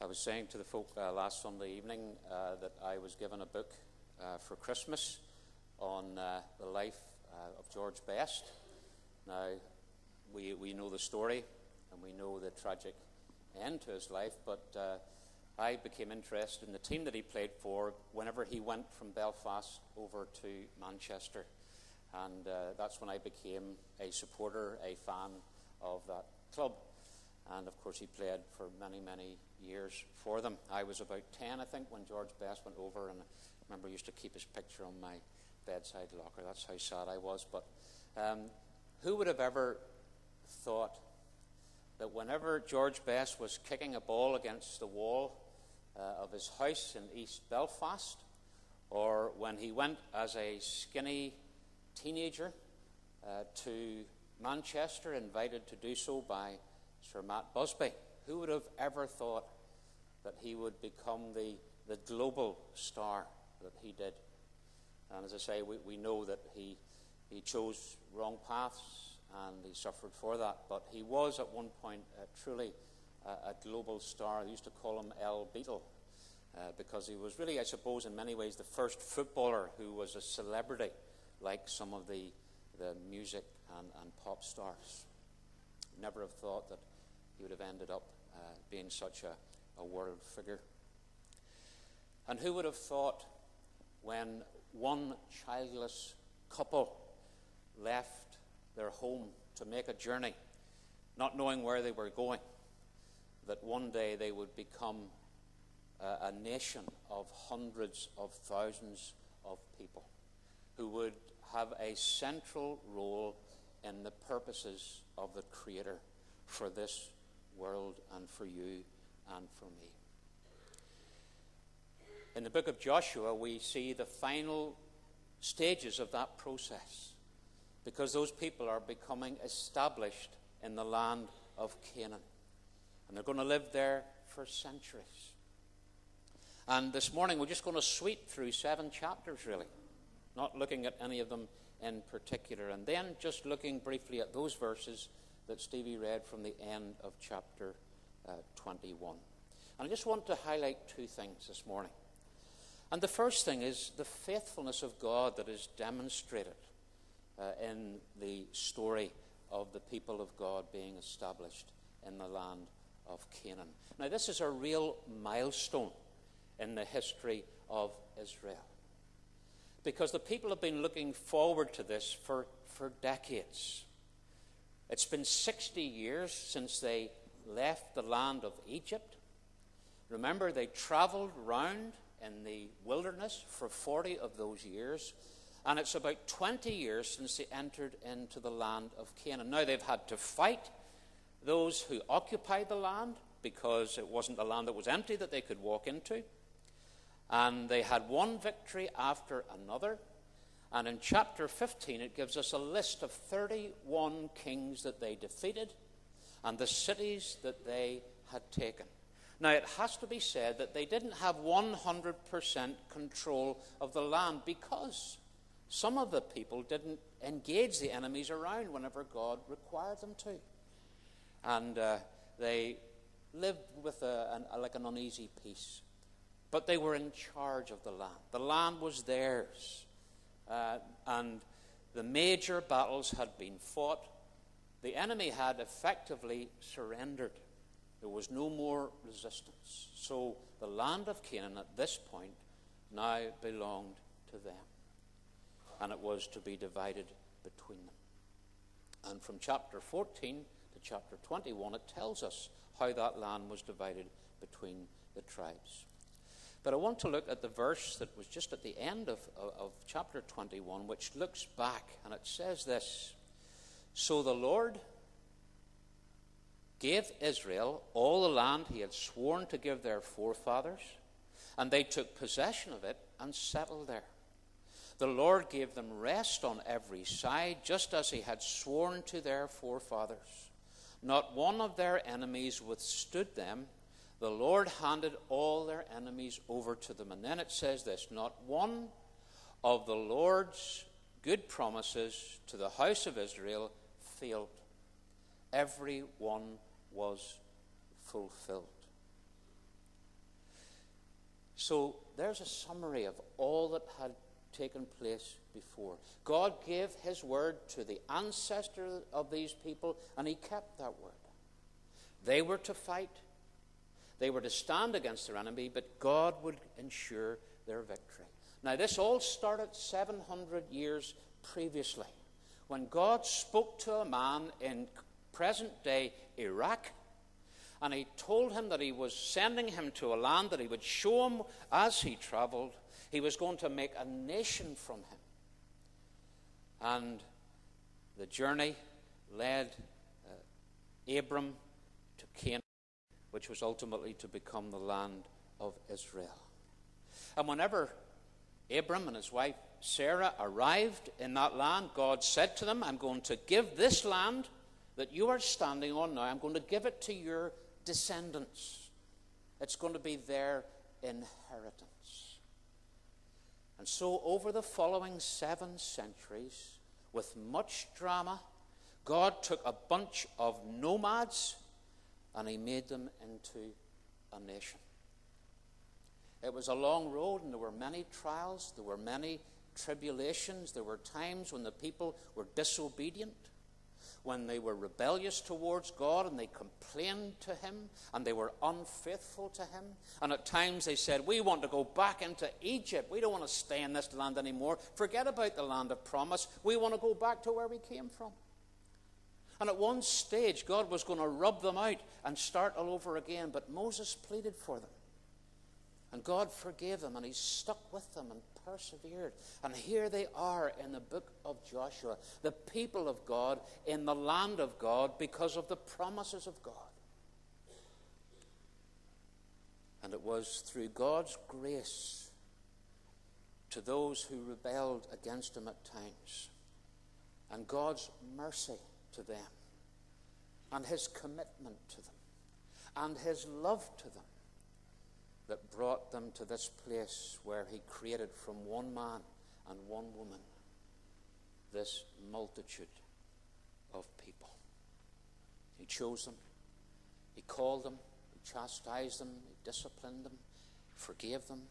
I was saying to the folk last Sunday evening that I was given a book for Christmas on the life of George Best. Now, we know the story and we know the tragic end to his life, but I became interested in the team that he played for whenever he went from Belfast over to Manchester. And that's when I became a supporter, a fan of that club. And, of course, he played for many, many years for them. I was about 10, I think, when George Best went over, and I remember I used to keep his picture on my bedside locker. That's how sad I was. But who would have ever thought that whenever George Best was kicking a ball against the wall of his house in East Belfast, or when he went as a skinny teenager to Manchester, invited to do so by Sir Matt Busby, who would have ever thought that he would become the global star that he did? And as I say, we know that he chose wrong paths and he suffered for that, but he was at one point truly a global star. They used to call him El Beatle because he was really, I suppose, in many ways the first footballer who was a celebrity like some of the music and pop stars. Never have thought that he would have ended up being such a world figure. And who would have thought when one childless couple left their home to make a journey, not knowing where they were going, that one day they would become a nation of hundreds of thousands of people who would have a central role in the purposes of the Creator for this world and for you and for me. In the book of Joshua, we see the final stages of that process, because those people are becoming established in the land of Canaan, and they're going to live there for centuries. And this morning we're just going to sweep through 7 chapters, really, not looking at any of them in particular, and then just looking briefly at those verses that Stevie read from the end of chapter 21. And I just want to highlight 2 things this morning. And the first thing is the faithfulness of God that is demonstrated in the story of the people of God being established in the land of Canaan. Now, this is a real milestone in the history of Israel, because the people have been looking forward to this for decades. It's been 60 years since they left the land of Egypt. Remember, they traveled around in the wilderness for 40 of those years, and it's about 20 years since they entered into the land of Canaan. Now, they've had to fight those who occupied the land, because it wasn't the land that was empty that they could walk into. And they had one victory after another. And in chapter 15, it gives us a list of 31 kings that they defeated and the cities that they had taken. Now, it has to be said that they didn't have 100% control of the land, because some of the people didn't engage the enemies around whenever God required them to. And they lived with like an uneasy peace. But they were in charge of the land. The land was theirs. And the major battles had been fought. The enemy had effectively surrendered. There was no more resistance. So the land of Canaan at this point now belonged to them. And it was to be divided between them. And from chapter 14 to chapter 21, it tells us how that land was divided between the tribes. But I want to look at the verse that was just at the end of chapter 21, which looks back, and it says this: "So the Lord gave Israel all the land he had sworn to give their forefathers, and they took possession of it and settled there. The Lord gave them rest on every side, just as he had sworn to their forefathers. Not one of their enemies withstood them. The Lord handed all their enemies over to them." And then it says this: "Not one of the Lord's good promises to the house of Israel failed. Every one was fulfilled." So there's a summary of all that had taken place before. God gave his word to the ancestor of these people, and he kept that word. They were to fight. They were to stand against their enemy, but God would ensure their victory. Now, this all started 700 years previously, when God spoke to a man in present-day Iraq, and he told him that he was sending him to a land that he would show him as he traveled. He was going to make a nation from him. And the journey led Abram to Canaan, which was ultimately to become the land of Israel. And whenever Abram and his wife Sarah arrived in that land, God said to them, I'm going to give this land that you are standing on now, I'm going to give it to your descendants. It's going to be their inheritance. And so over the following 7 centuries, with much drama, God took a bunch of nomads and he made them into a nation. It was a long road, and there were many trials, there were many tribulations, there were times when the people were disobedient, when they were rebellious towards God and they complained to him and they were unfaithful to him. And at times they said, we want to go back into Egypt. We don't want to stay in this land anymore. Forget about the land of promise. We want to go back to where we came from. And at one stage, God was going to rub them out and start all over again. But Moses pleaded for them. And God forgave them, and he stuck with them and persevered. And here they are in the book of Joshua, the people of God in the land of God because of the promises of God. And it was through God's grace to those who rebelled against him at times, and God's mercy to them, and his commitment to them, and his love to them, that brought them to this place where he created from one man and one woman this multitude of people. He chose them, he called them, he chastised them, he disciplined them, forgave them,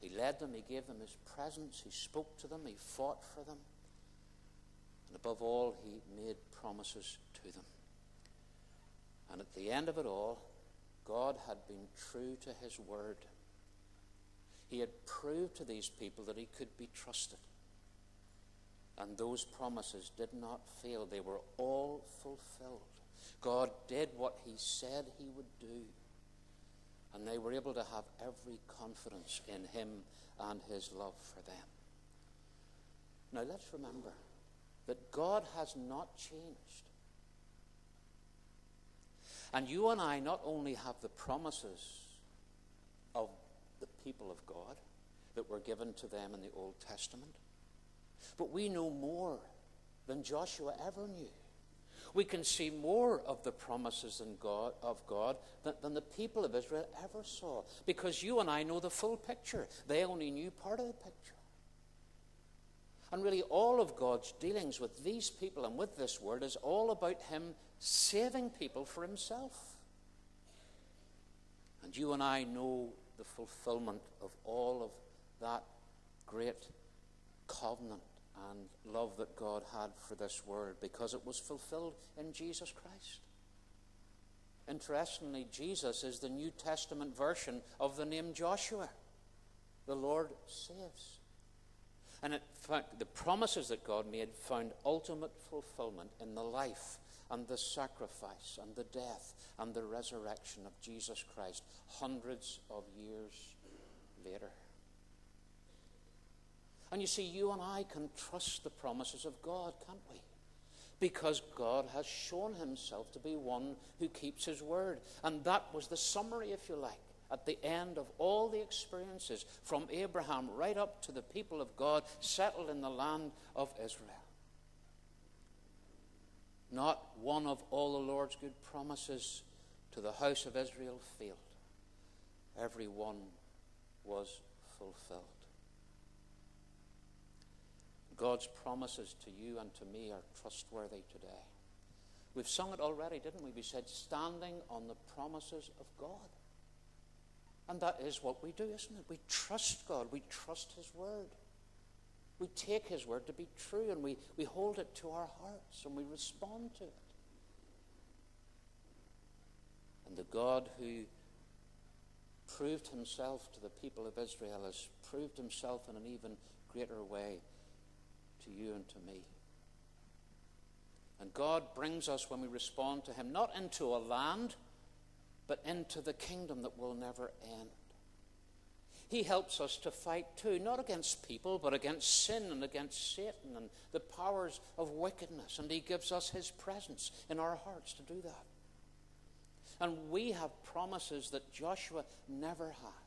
he led them, he gave them his presence, he spoke to them, he fought for them, and above all, he made promises to them. And at the end of it all, God had been true to his word. He had proved to these people that he could be trusted. And those promises did not fail. They were all fulfilled. God did what he said he would do. And they were able to have every confidence in him and his love for them. Now let's remember that God has not changed. And you and I not only have the promises of the people of God that were given to them in the Old Testament, but we know more than Joshua ever knew. We can see more of the promises of God than the people of Israel ever saw, because you and I know the full picture. They only knew part of the picture. And really all of God's dealings with these people and with this word is all about him saving people for himself. And you and I know the fulfillment of all of that great covenant and love that God had for this word, because it was fulfilled in Jesus Christ. Interestingly, Jesus is the New Testament version of the name Joshua. The Lord saves. And the promises that God made found ultimate fulfillment in the life and the sacrifice and the death and the resurrection of Jesus Christ hundreds of years later. And you see, you and I can trust the promises of God, can't we? Because God has shown himself to be one who keeps his word. And that was the summary, if you like, at the end of all the experiences from Abraham right up to the people of God settled in the land of Israel. Not one of all the Lord's good promises to the house of Israel failed. Every one was fulfilled. God's promises to you and to me are trustworthy today. We've sung it already, didn't we? We said, standing on the promises of God. And that is what we do, isn't it? We trust God. We trust his word. We take his word to be true, and we hold it to our hearts, and we respond to it. And the God who proved himself to the people of Israel has proved himself in an even greater way to you and to me. And God brings us, when we respond to him, not into a land, but into the kingdom that will never end. He helps us to fight too, not against people, but against sin and against Satan and the powers of wickedness. And he gives us his presence in our hearts to do that. And we have promises that Joshua never had.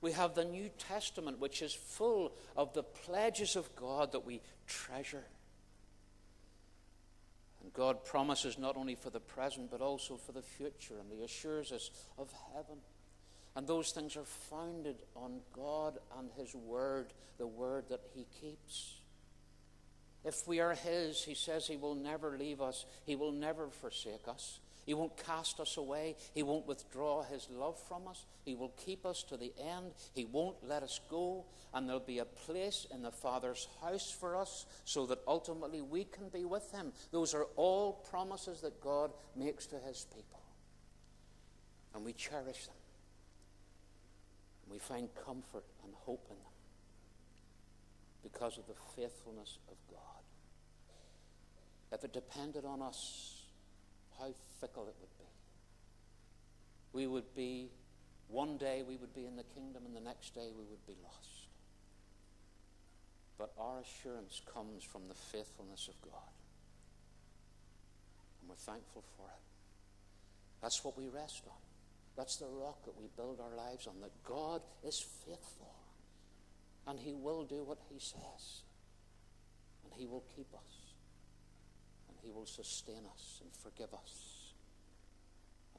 We have the New Testament, which is full of the pledges of God that we treasure. And God promises not only for the present, but also for the future. And he assures us of heaven. And those things are founded on God and his word, the word that he keeps. If we are his, he says he will never leave us. He will never forsake us. He won't cast us away. He won't withdraw his love from us. He will keep us to the end. He won't let us go. And there'll be a place in the Father's house for us so that ultimately we can be with him. Those are all promises that God makes to his people. And we cherish them. We find comfort and hope in them because of the faithfulness of God. If it depended on us, how fickle it would be. We would be, one day we would be in the kingdom, and the next day we would be lost. But our assurance comes from the faithfulness of God. And we're thankful for it. That's what we rest on. That's the rock that we build our lives on, that God is faithful. And he will do what he says. And he will keep us. And he will sustain us and forgive us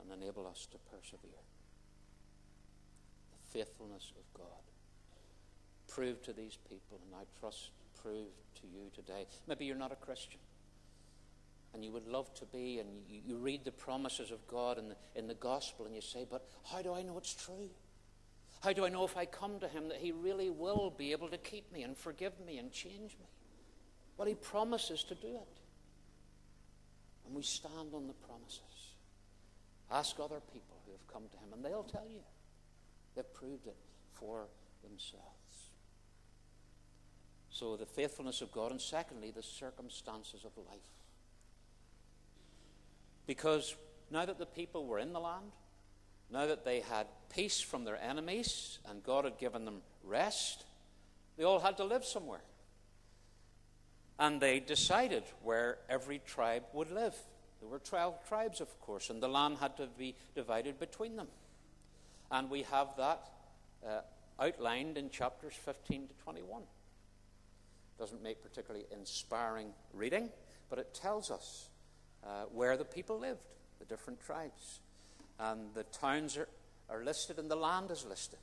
and enable us to persevere. The faithfulness of God proved to these people, and I trust proved to you today. Maybe you're not a Christian. And you would love to be, and you read the promises of God in the gospel, and you say, but how do I know it's true? How do I know if I come to him that he really will be able to keep me and forgive me and change me? Well, he promises to do it. And we stand on the promises. Ask other people who have come to him, and they'll tell you. They've proved it for themselves. So the faithfulness of God, and secondly, the circumstances of life. Because now that the people were in the land, now that they had peace from their enemies and God had given them rest, they all had to live somewhere. And they decided where every tribe would live. There were 12 tribes, of course, and the land had to be divided between them. And we have that outlined in chapters 15 to 21. Doesn't make particularly inspiring reading, but it tells us where the people lived, the different tribes. And the towns are listed and the land is listed.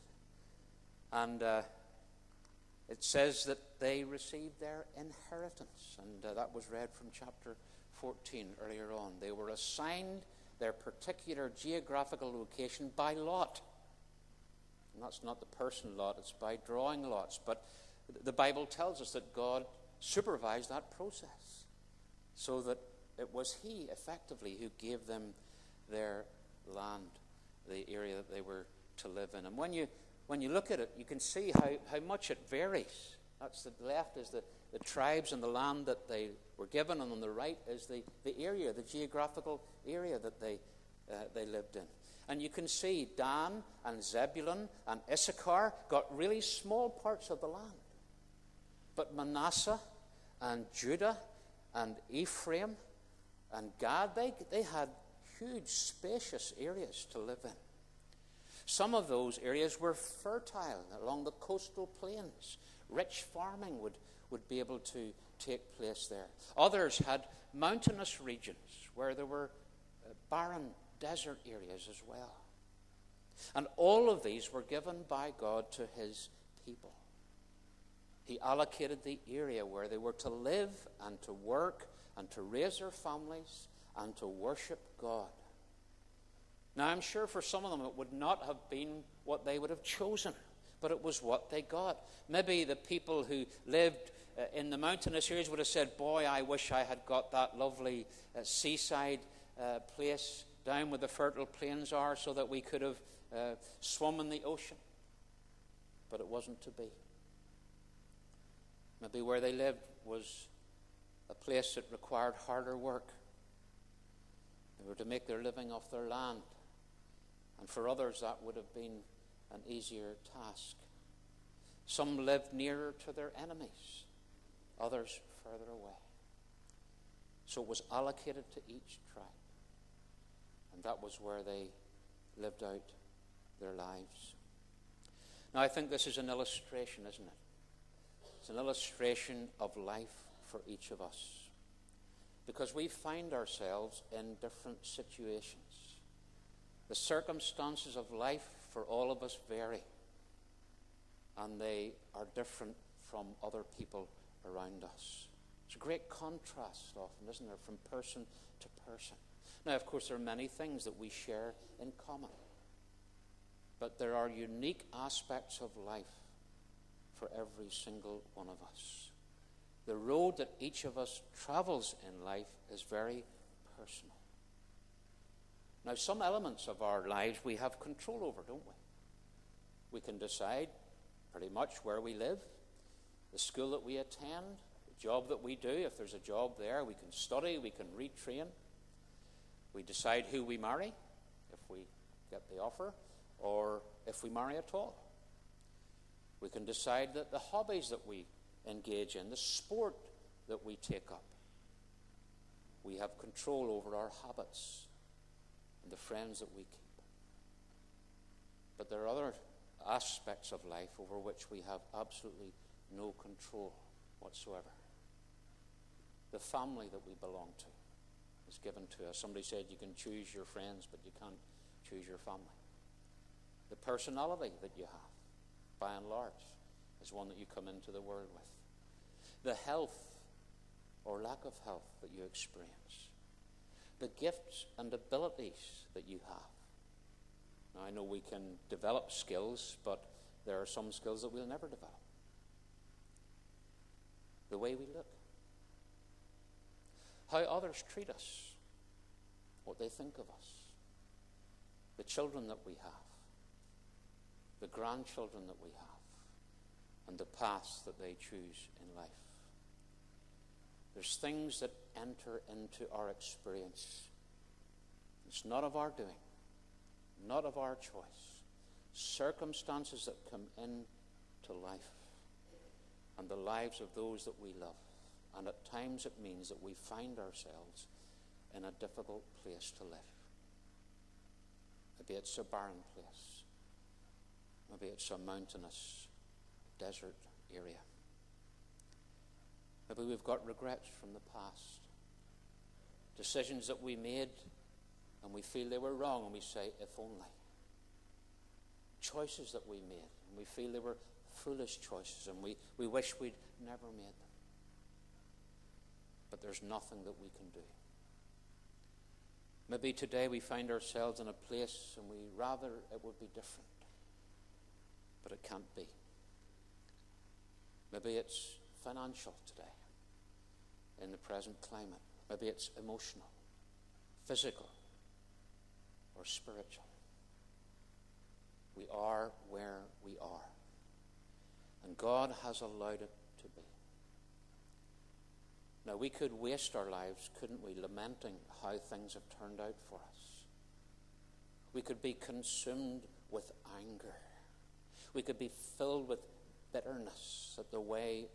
And it says that they received their inheritance. And that was read from chapter 14 earlier on. They were assigned their particular geographical location by lot. And that's not the person lot, it's by drawing lots. But the Bible tells us that God supervised that process so that it was he, effectively, who gave them their land, the area that they were to live in. And when you look at it, you can see how much it varies. That's the left is the tribes and the land that they were given, and on the right is the area, the geographical area that they lived in. And you can see Dan and Zebulun and Issachar got really small parts of the land. But Manasseh and Judah and Ephraim and Gad, they had huge, spacious areas to live in. Some of those areas were fertile along the coastal plains. Rich farming would be able to take place there. Others had mountainous regions where there were barren desert areas as well. And all of these were given by God to his people. He allocated the area where they were to live and to work and to raise their families and to worship God. Now, I'm sure for some of them it would not have been what they would have chosen, but it was what they got. Maybe the people who lived in the mountainous areas would have said, boy, I wish I had got that lovely seaside place down where the fertile plains are so that we could have swum in the ocean. But it wasn't to be. Maybe where they lived was a place that required harder work. They were to make their living off their land. And for others, that would have been an easier task. Some lived nearer to their enemies, others further away. So it was allocated to each tribe. And that was where they lived out their lives. Now, I think this is an illustration, isn't it? It's an illustration of life for each of us. Because we find ourselves in different situations. The circumstances of life for all of us vary. And they are different from other people around us. It's a great contrast often, isn't there, from person to person. Now, of course, there are many things that we share in common. But there are unique aspects of life for every single one of us. The road that each of us travels in life is very personal. Now, some elements of our lives we have control over, don't we? We can decide pretty much where we live, the school that we attend, the job that we do. If there's a job there, we can study, we can retrain. We decide who we marry, if we get the offer, or if we marry at all. We can decide that the hobbies that we engage in, the sport that we take up. We have control over our habits and the friends that we keep. But there are other aspects of life over which we have absolutely no control whatsoever. The family that we belong to is given to us. Somebody said you can choose your friends, but you can't choose your family. The personality that you have, by and large, is one that you come into the world with. The health or lack of health that you experience. The gifts and abilities that you have. Now, I know we can develop skills, but there are some skills that we'll never develop. The way we look. How others treat us. What they think of us. The children that we have. The grandchildren that we have. And the paths that they choose in life. There's things that enter into our experience. It's not of our doing. Not of our choice. Circumstances that come into life and the lives of those that we love. And at times it means that we find ourselves in a difficult place to live. Maybe it's a barren place. Maybe it's a mountainous desert area. Maybe we've got regrets from the past. Decisions that we made and we feel they were wrong and we say, if only. Choices that we made and we feel they were foolish choices and we wish we'd never made them. But there's nothing that we can do. Maybe today we find ourselves in a place and we rather it would be different. But it can't be. Maybe it's financial today in the present climate. Maybe it's emotional, physical, or spiritual. We are where we are. And God has allowed it to be. Now, we could waste our lives, couldn't we, lamenting how things have turned out for us. We could be consumed with anger. We could be filled with bitterness at the way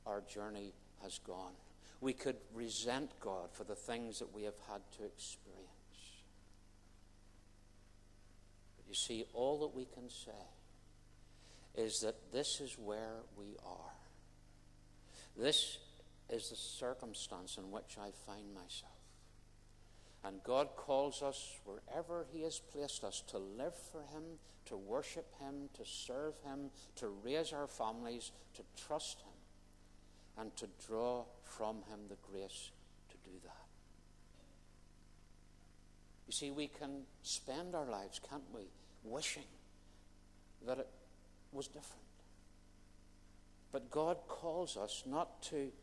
our journey has gone. We could resent God for the things that we have had to experience. But you see, all that we can say is that this is where we are. This is the circumstance in which I find myself. And God calls us wherever He has placed us to live for Him, to worship Him, to serve Him, to raise our families, to trust Him, and to draw from Him the grace to do that. You see, we can spend our lives, can't we, wishing that it was different. But God calls us not to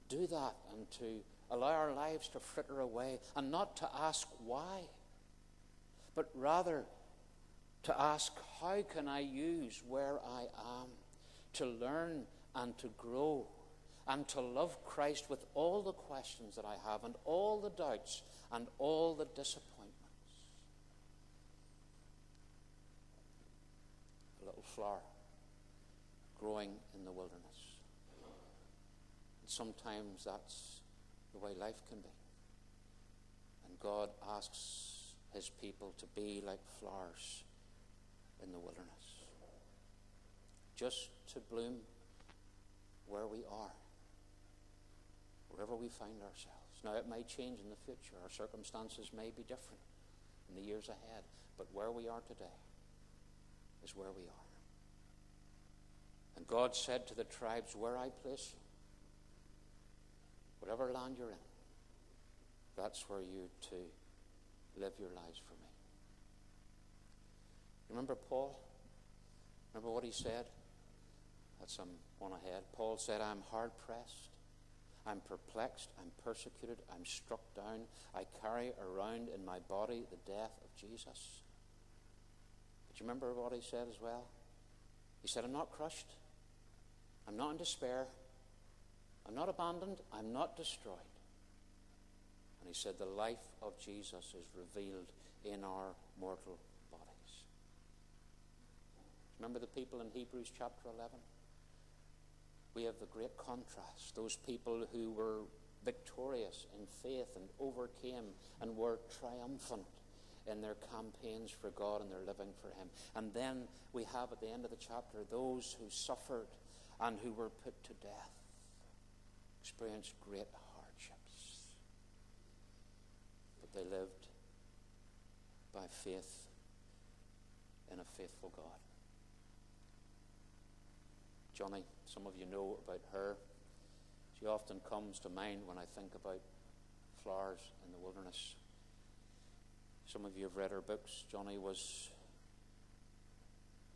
do that and to allow our lives to fritter away and not to ask why, but rather to ask, how can I use where I am to learn and to grow and to love Christ with all the questions that I have and all the doubts and all the disappointments. A little flower growing in the wilderness. And sometimes that's the way life can be. And God asks his people to be like flowers in the wilderness. Just to bloom where we are, wherever we find ourselves. Now, it may change in the future. Our circumstances may be different in the years ahead. But where we are today is where we are. And God said to the tribes, where I place you, whatever land you're in, that's where you to live your lives for me. Remember Paul? Remember what he said? That's one ahead. Paul said, I'm hard pressed, I'm perplexed, I'm persecuted, I'm struck down. I carry around in my body the death of Jesus. But you remember what he said as well? He said, I'm not crushed. I'm not in despair. I'm not abandoned. I'm not destroyed. And he said, the life of Jesus is revealed in our mortal bodies. Remember the people in Hebrews chapter 11? We have the great contrast. Those people who were victorious in faith and overcame and were triumphant in their campaigns for God and their living for him. And then we have at the end of the chapter those who suffered and who were put to death, experienced great hardships. But they lived by faith in a faithful God. Johnny, some of you know about her. She often comes to mind when I think about flowers in the wilderness. Some of you have read her books. Johnny was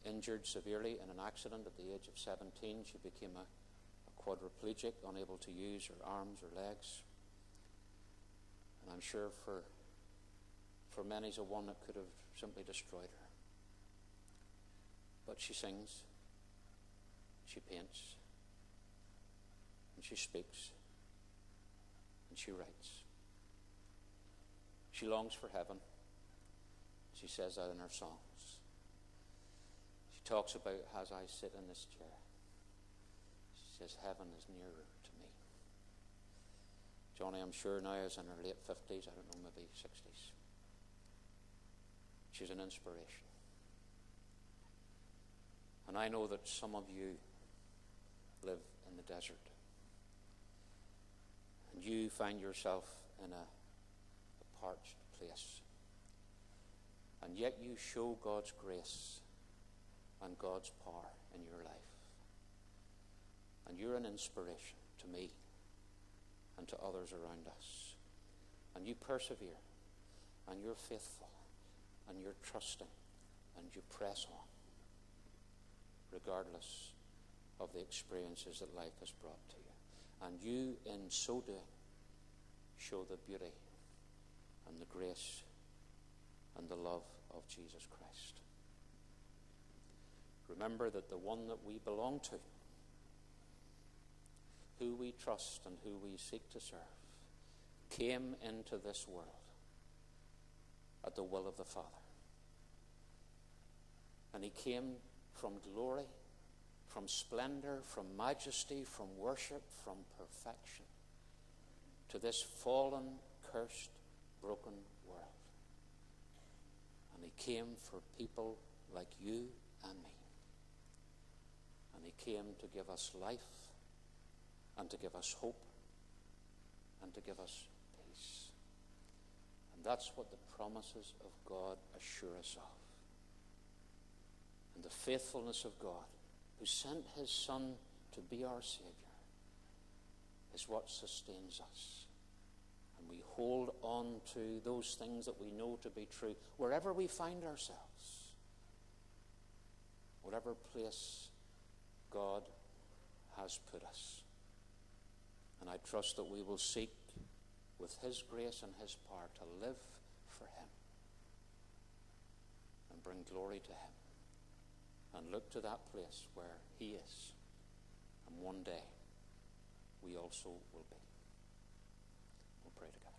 injured severely in an accident at the age of 17. She became a quadriplegic, unable to use her arms or legs. And I'm sure for many's a one that could have simply destroyed her. But she sings, she paints, and she speaks, and she writes. She longs for heaven. She says that in her songs. She talks about, as I sit in this chair, she says, heaven is nearer to me. Johnny, I'm sure now, is in her late 50s, I don't know, maybe 60s. She's an inspiration. And I know that some of you live in the desert. And you find yourself in a parched place. And yet you show God's grace and God's power in your life. And you're an inspiration to me and to others around us. And you persevere, and you're faithful, and you're trusting, and you press on, regardless of the experiences that life has brought to you. And you, in so doing, show the beauty and the grace and the love of Jesus Christ. Remember that the one that we belong to, who we trust and who we seek to serve, came into this world at the will of the Father. And he came from glory, from splendor, from majesty, from worship, from perfection, to this fallen, cursed, broken world. And he came for people like you and me. And he came to give us life, and to give us hope, and to give us peace. And that's what the promises of God assure us of. And the faithfulness of God, who sent his Son to be our Savior, is what sustains us. And we hold on to those things that we know to be true, wherever we find ourselves, whatever place God has put us. And I trust that we will seek, with his grace and his power, to live for him and bring glory to him and look to that place where he is. And one day we also will be. We'll pray together.